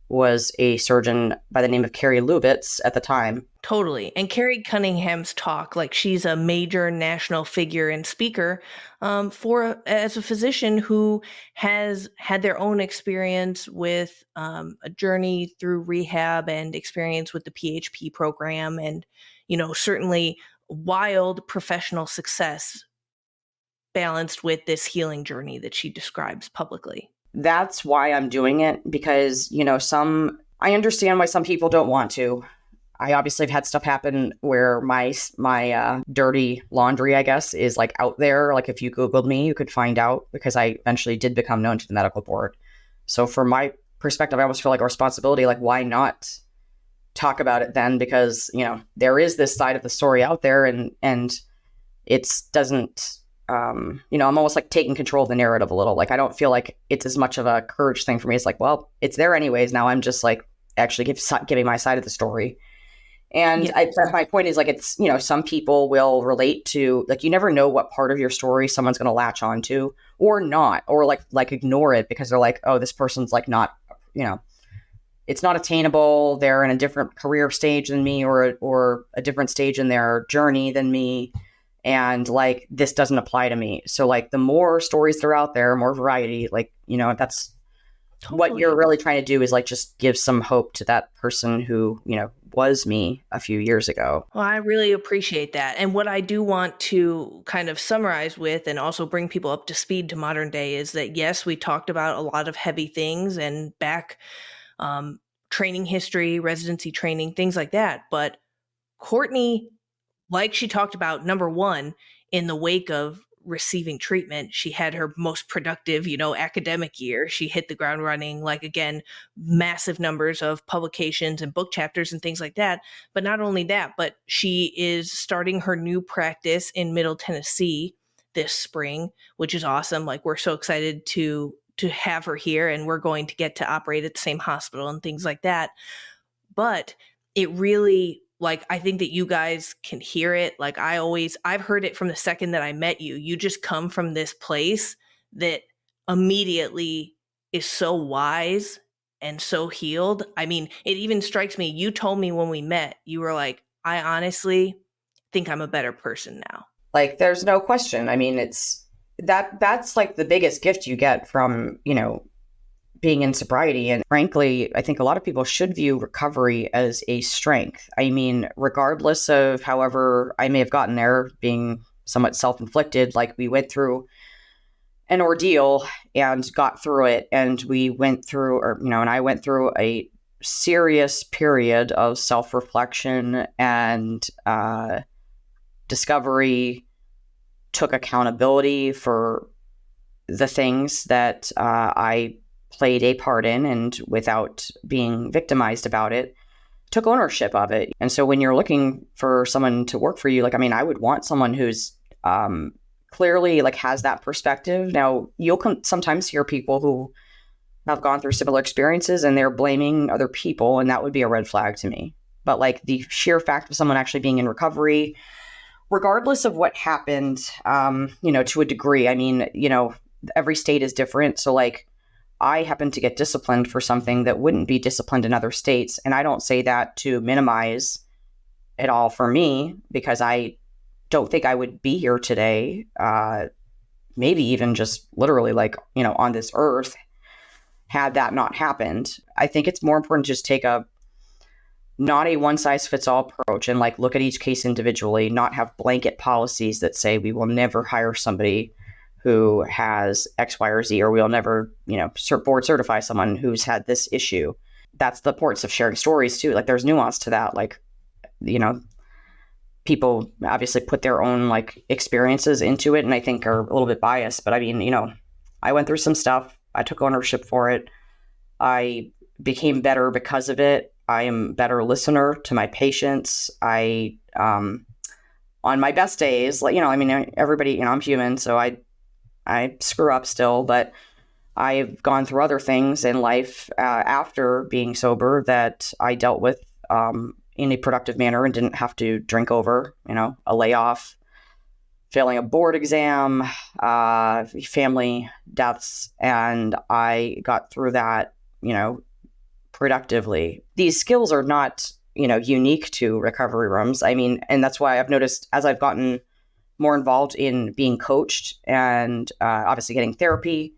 was a surgeon by the name of Carrie Lubitz at the time. Totally. And Carrie Cunningham's talk, like, she's a major national figure and speaker as a physician who has had their own experience with a journey through rehab and experience with the PHP program and, certainly wild professional success balanced with this healing journey that she describes publicly. That's why I'm doing it, because, I understand why some people don't want to. I obviously have had stuff happen where my dirty laundry, I guess, is like out there. Like if you Googled me, you could find out, because I eventually did become known to the medical board. So from my perspective, I almost feel like a responsibility, like why not talk about it then? Because, there is this side of the story out there and it doesn't, I'm almost like taking control of the narrative a little. Like, I don't feel like it's as much of a courage thing for me. It's like, well, it's there anyways. Now I'm just like actually giving my side of the story. And my point is, like, it's, some people will relate to, like, you never know what part of your story someone's going to latch onto or not, or like ignore it because they're like, oh, this person's like not, it's not attainable. They're in a different career stage than me or a different stage in their journey than me. And like, this doesn't apply to me. So like the more stories that are out there, more variety, like, that's what Totally. you're really trying to do is like just give some hope to that person who, was me a few years ago. Well, I really appreciate that. And what I do want to kind of summarize with and also bring people up to speed to modern day is that, yes, we talked about a lot of heavy things and back um, training history, residency training, things like that. But Courtney, like she talked about, number one, in the wake of receiving treatment, she had her most productive, academic year. She hit the ground running, like, again, massive numbers of publications and book chapters and things like that. But not only that, but she is starting her new practice in Middle Tennessee this spring, which is awesome. Like, we're so excited to have her here, and we're going to get to operate at the same hospital and things like that. But it really, like, I think that you guys can hear it. Like, I've heard it from the second that I met you. You just come from this place that immediately is so wise and so healed. I mean, it even strikes me. You told me when we met, you were like, I honestly think I'm a better person now. Like, there's no question. I mean, that's like the biggest gift you get from, being in sobriety. And frankly, I think a lot of people should view recovery as a strength. I mean, regardless of however I may have gotten there, being somewhat self-inflicted, like we went through an ordeal and got through it. And we went through, and I went through a serious period of self-reflection and discovery, took accountability for the things that I played a part in, and without being victimized about it, took ownership of it. And so when you're looking for someone to work for you, like, I mean, I would want someone who's clearly like has that perspective. Now, you'll sometimes hear people who have gone through similar experiences and they're blaming other people, and that would be a red flag to me. But like the sheer fact of someone actually being in recovery, regardless of what happened, to a degree, I mean, every state is different. So like, I happen to get disciplined for something that wouldn't be disciplined in other states. And I don't say that to minimize it all for me, because I don't think I would be here today, maybe even just literally like, on this earth, had that not happened. I think it's more important to just take not a one-size-fits-all approach and like look at each case individually, not have blanket policies that say we will never hire somebody who has X, Y, or Z, or we'll never, board certify someone who's had this issue. That's the importance of sharing stories too. Like, there's nuance to that. Like, people obviously put their own like experiences into it, and I think are a little bit biased. But I mean, I went through some stuff. I took ownership for it. I became better because of it. I am a better listener to my patients. I, on my best days, like, I mean, everybody, I'm human, so I screw up still, but I've gone through other things in life after being sober that I dealt with in a productive manner and didn't have to drink over, a layoff, failing a board exam, family deaths, and I got through that, productively. These skills are not, unique to recovery rooms. I mean, and that's why I've noticed as I've gotten more involved in being coached and obviously getting therapy,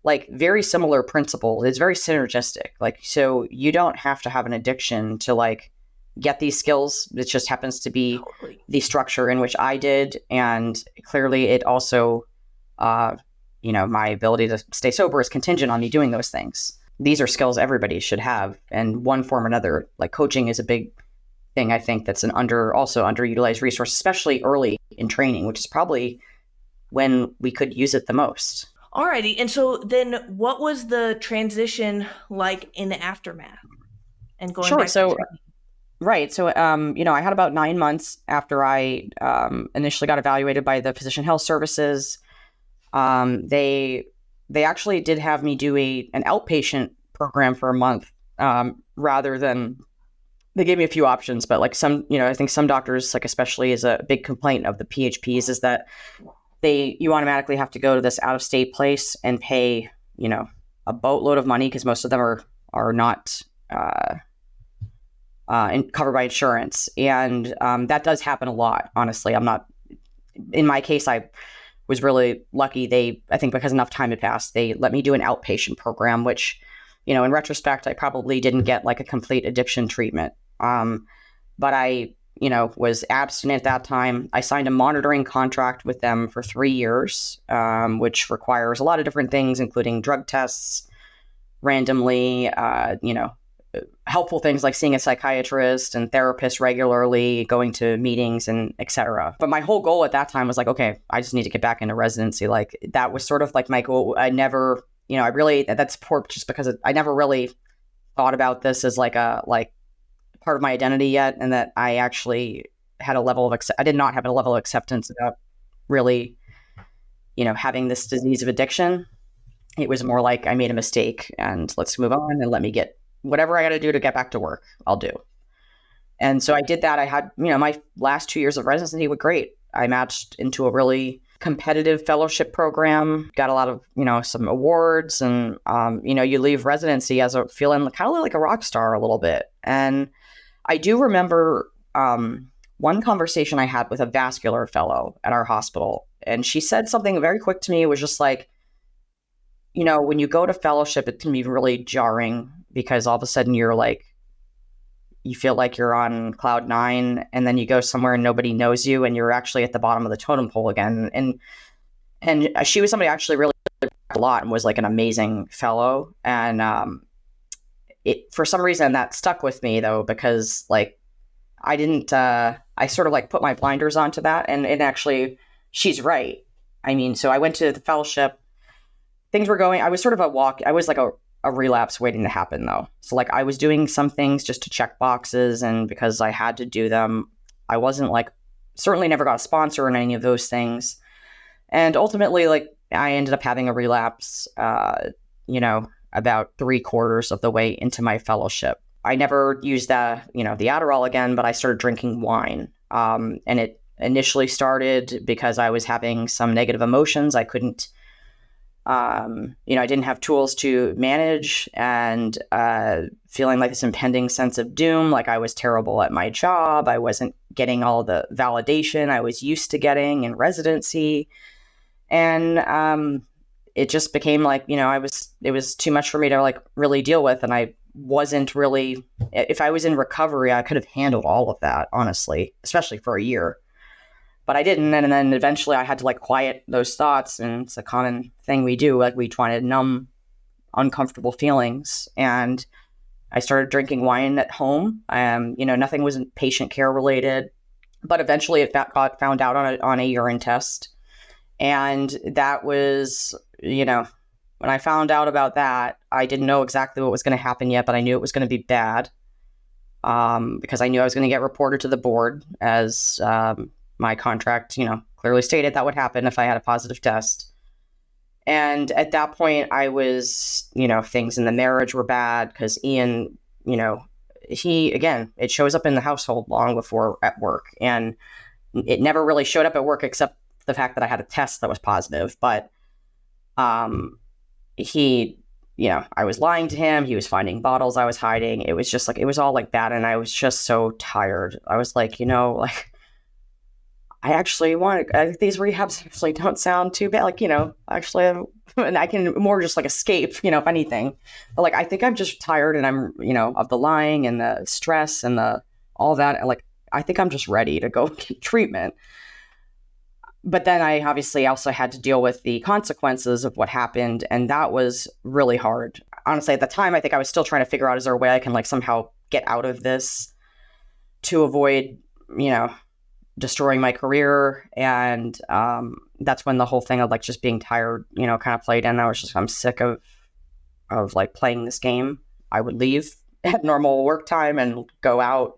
like very similar principle. It's very synergistic. Like, so you don't have to have an addiction to like get these skills. It just happens to be the structure in which I did. And clearly it also, my ability to stay sober is contingent on me doing those things. These are skills everybody should have in one form or another. Like, coaching is a big thing, I think, that's also underutilized resource, especially early in training, which is probably when we could use it the most. Alrighty. And so then what was the transition like in the aftermath and going back to training? Right. So, I had about 9 months after I initially got evaluated by the Physician Health Services. They actually did have me do an outpatient program for a month, rather than, they gave me a few options, but like some, I think some doctors, like especially is a big complaint of the PHPs, is that you automatically have to go to this out-of-state place and pay, a boatload of money, because most of them are not covered by insurance. And that does happen a lot, honestly. In my case, I was really lucky. I think because enough time had passed, they let me do an outpatient program, which in retrospect, I probably didn't get like a complete addiction treatment. But I, was abstinent at that time. I signed a monitoring contract with them for 3 years, which requires a lot of different things, including drug tests randomly, helpful things like seeing a psychiatrist and therapist regularly, going to meetings and etc. But my whole goal at that time was like, okay, I just need to get back into residency. Like that was sort of like my goal. I never, I really, that's poor just because I never really thought about this as like part of my identity yet. And that I actually had a level of, I did not have a level of acceptance about really, having this disease of addiction. It was more like I made a mistake and let's move on and let me get whatever I got to do to get back to work, I'll do. And so I did that. I had, my last 2 years of residency were great. I matched into a really competitive fellowship program, got a lot of, some awards, and, you leave residency as feeling kind of like a rock star a little bit. And I do remember one conversation I had with a vascular fellow at our hospital, and she said something very quick to me. It was just like, when you go to fellowship, it can be really jarring because all of a sudden you feel like you're on cloud 9, and then you go somewhere and nobody knows you and you're actually at the bottom of the totem pole again. And she was somebody I actually really liked a lot and was like an amazing fellow. And for some reason that stuck with me though, because like I didn't, I sort of like put my blinders onto that, and actually she's right. I mean, so I went to the fellowship. Things were going, I was sort of I was like a relapse waiting to happen though. So like I was doing some things just to check boxes, and because I had to do them, I wasn't like, certainly never got a sponsor in any of those things. And ultimately, like I ended up having a relapse, about 3/4 of the way into my fellowship. I never used the Adderall again, but I started drinking wine. And it initially started because I was having some negative emotions. I couldn't, I didn't have tools to manage, and feeling like this impending sense of doom, like I was terrible at my job. I wasn't getting all the validation I was used to getting in residency. And it just became like, it was too much for me to like really deal with. And I wasn't really, if I was in recovery, I could have handled all of that, honestly, especially for a year. But I didn't. And then eventually I had to like quiet those thoughts. And it's a common thing we do. Like we try to numb uncomfortable feelings. And I started drinking wine at home. Nothing was patient care related, but eventually it got found out on a urine test. And that was, when I found out about that, I didn't know exactly what was going to happen yet, but I knew it was going to be bad, because I knew I was going to get reported to the board as, my contract, clearly stated that would happen if I had a positive test. And at that point I was, things in the marriage were bad because Ian, it shows up in the household long before at work. And it never really showed up at work except the fact that I had a test that was positive. But he, I was lying to him. He was finding bottles I was hiding. It was just like, it was all like bad. And I was just so tired. I was like, I actually these rehabs actually don't sound too bad. Like, actually, and I can more just like escape, if anything. But like, I think I'm just tired, and I'm, of the lying and the stress and all that. And like, I think I'm just ready to go get treatment. But then I obviously also had to deal with the consequences of what happened. And that was really hard. Honestly, at the time, I think I was still trying to figure out, is there a way I can like somehow get out of this to avoid, destroying my career. And that's when the whole thing of like just being tired, kind of played in. I'm sick of like playing this game. I would leave at normal work time and go out,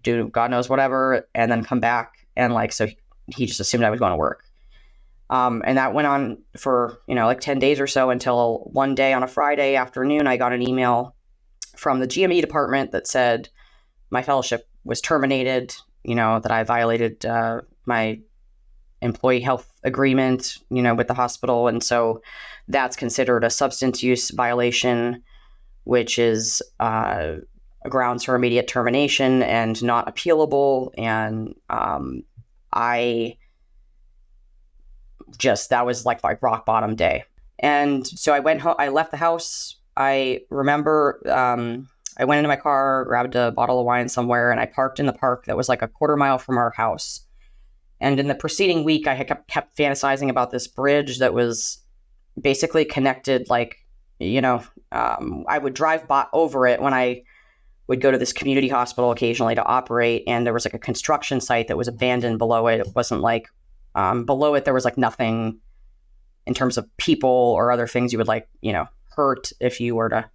do God knows whatever, and then come back. And like, so he just assumed I was going to work. And that went on for, like 10 days or so, until one day on a Friday afternoon, I got an email from the GME department that said my fellowship was terminated, that I violated my employee health agreement, with the hospital. And so that's considered a substance use violation, which is a grounds for immediate termination and not appealable. And that was like my rock bottom day. And so I went home, I left the house I remember I went into my car, grabbed a bottle of wine somewhere, and I parked in the park that was like a quarter mile from our house. And in the preceding week, I had kept fantasizing about this bridge that was basically connected, like, I would drive over it when I would go to this community hospital occasionally to operate. And there was like a construction site that was abandoned below it. It wasn't like below it, there was like nothing in terms of people or other things you would like, hurt if you were to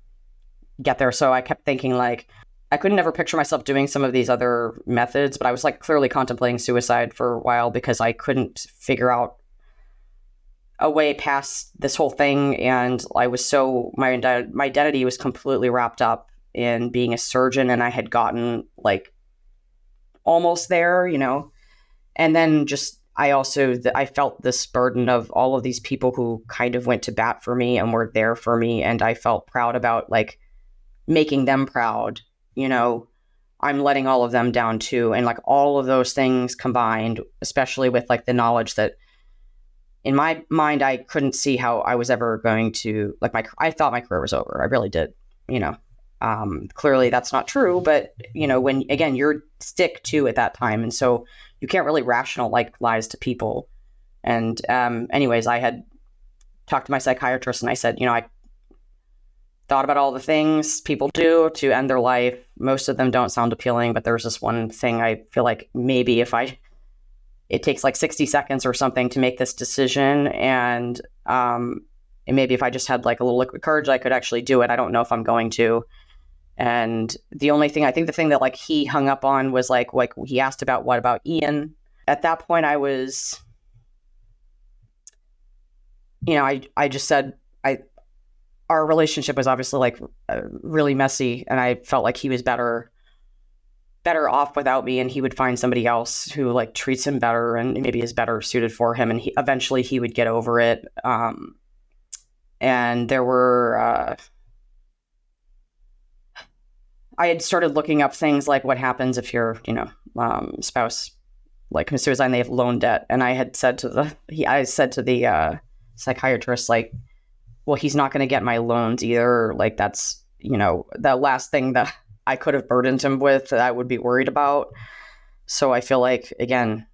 get there. So I kept thinking like, I couldn't ever picture myself doing some of these other methods, but I was like clearly contemplating suicide for a while because I couldn't figure out a way past this whole thing. And I was my identity was completely wrapped up in being a surgeon, and I had gotten like almost there, and then just I felt this burden of all of these people who kind of went to bat for me and were there for me. And I felt proud about like making them proud, I'm letting all of them down too. And like all of those things combined, especially with like the knowledge that in my mind, I couldn't see how I was ever going to I thought my career was over. I really did, clearly that's not true, but when again, you're stick to at that time. And so you can't really rationalize to people. And anyways, I had talked to my psychiatrist and I said, I thought about all the things people do to end their life. Most of them don't sound appealing, but there's this one thing I feel like maybe it takes like 60 seconds or something to make this decision. And maybe if I just had like a little liquid courage, I could actually do it. I don't know if I'm going to. And the thing that like he hung up on was like he asked about, what about Ian? At that point I was, I just said, our relationship was obviously like really messy, and I felt like he was better off without me, and he would find somebody else who like treats him better and maybe is better suited for him, and eventually he would get over it. And there were I had started looking up things like what happens if your spouse like commits suicide and they have loan debt, and I said to the psychiatrist, like, well, he's not going to get my loans either. Like that's, the last thing that I could have burdened him with that I would be worried about. So I feel like, again,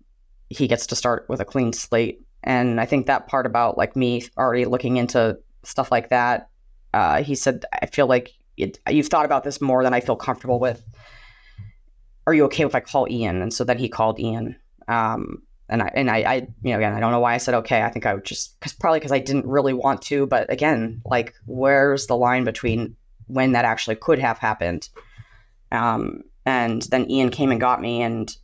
he gets to start with a clean slate. And I think that part about like me already looking into stuff like that, he said, I feel like you've thought about this more than I feel comfortable with. Are you okay if I call Ian? And so then he called Ian. And I again, I don't know why I said okay. I think I would because I didn't really want to. But again, like, where's the line between when that actually could have happened? And then Ian came and got me, and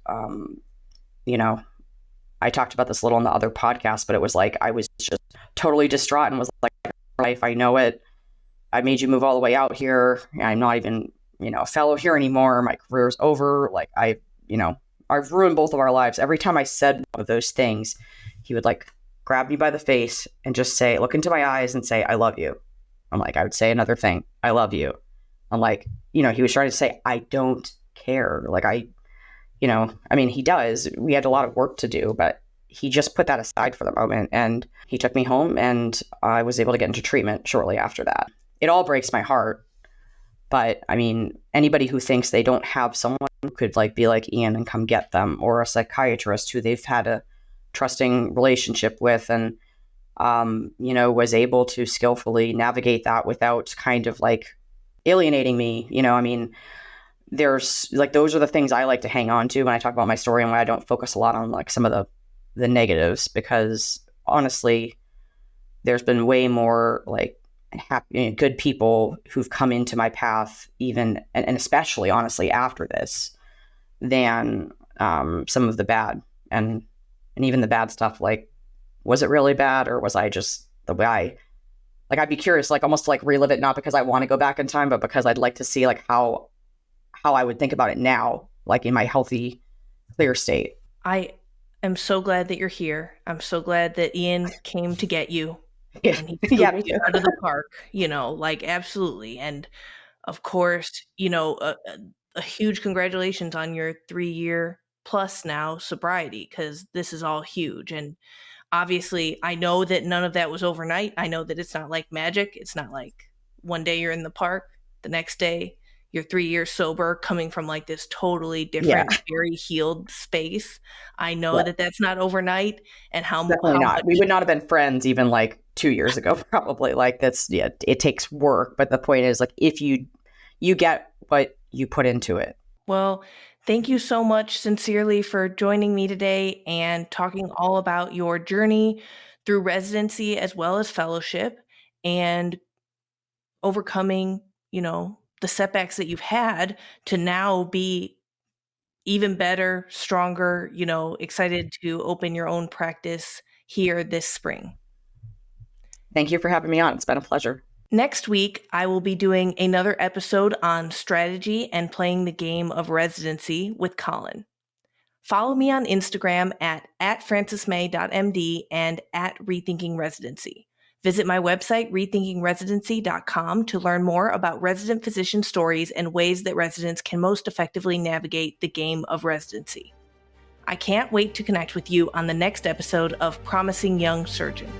I talked about this a little on the other podcast, but it was like I was just totally distraught and was like, life, I know it. I made you move all the way out here. I'm not even a fellow here anymore. My career's over. Like I've ruined both of our lives. Every time I said one of those things, he would like grab me by the face and just say, look into my eyes and say, I love you. I'm like, I would say another thing. I love you. I'm like, he was trying to say, I don't care. Like he does. We had a lot of work to do, but he just put that aside for the moment. And he took me home, and I was able to get into treatment shortly after that. It all breaks my heart. But I mean, anybody who thinks they don't have someone who could like be like Ian and come get them, or a psychiatrist who they've had a trusting relationship with and, was able to skillfully navigate that without kind of like alienating me, there's like, those are the things I like to hang on to when I talk about my story, and why I don't focus a lot on like some of the negatives, because honestly, there's been way more like happy, good people who've come into my path, even and especially honestly after this, than some of the bad, and even the bad stuff. Like, was it really bad, or was I just the way I'd be curious, like almost to like relive it, not because I want to go back in time, but because I'd like to see like how I would think about it now, like in my healthy, clear state. I am so glad that you're here. I'm so glad that Ian came to get you. Yeah. And he took you out of the park, like absolutely. And of course, a huge congratulations on your 3-year plus now sobriety, because this is all huge. And obviously, I know that none of that was overnight. I know that it's not like magic. It's not like one day you're in the park, the next day you're 3 years sober, coming from like this totally different, very healed space. I know that that's not overnight, and definitely not. We would not have been friends even like 2 years ago, probably. Like that's, it takes work. But the point is, like, if you get what you put into it. Well, thank you so much sincerely for joining me today and talking all about your journey through residency as well as fellowship and overcoming, the setbacks that you've had to now be even better, stronger, excited to open your own practice here this spring. Thank you for having me on. It's been a pleasure. Next week, I will be doing another episode on strategy and playing the game of residency with Colin. Follow me on Instagram at francismay.md and at rethinkingresidency. Visit my website, rethinkingresidency.com, to learn more about resident physician stories and ways that residents can most effectively navigate the game of residency. I can't wait to connect with you on the next episode of Promising Young Surgeon.